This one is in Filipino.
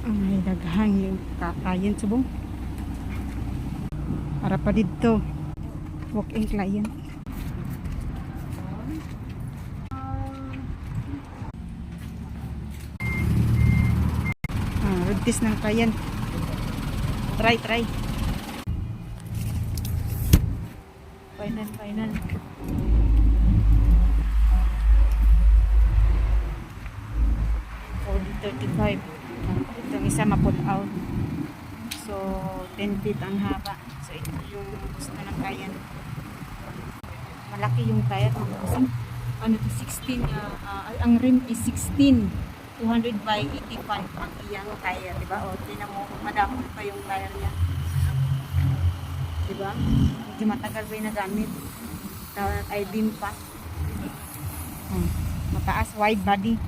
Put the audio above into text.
Ay, daghang yung client subong. Para pa dito. Walk-in client. Road test ng client. Try. Final. Oh, 35. Itong isa ma-pull out. So, 10 feet ang haba. So, ito yung gusto ng client. Malaki yung tire. Ano to, 16. Ang rim is 16. 200 by 85 ang iyang tire, diba? O, tinan mo, madamon pa yung tire niya. Diba? Medyo matagal ba yung nagamit. Ay, beam pa. Mataas, wide body.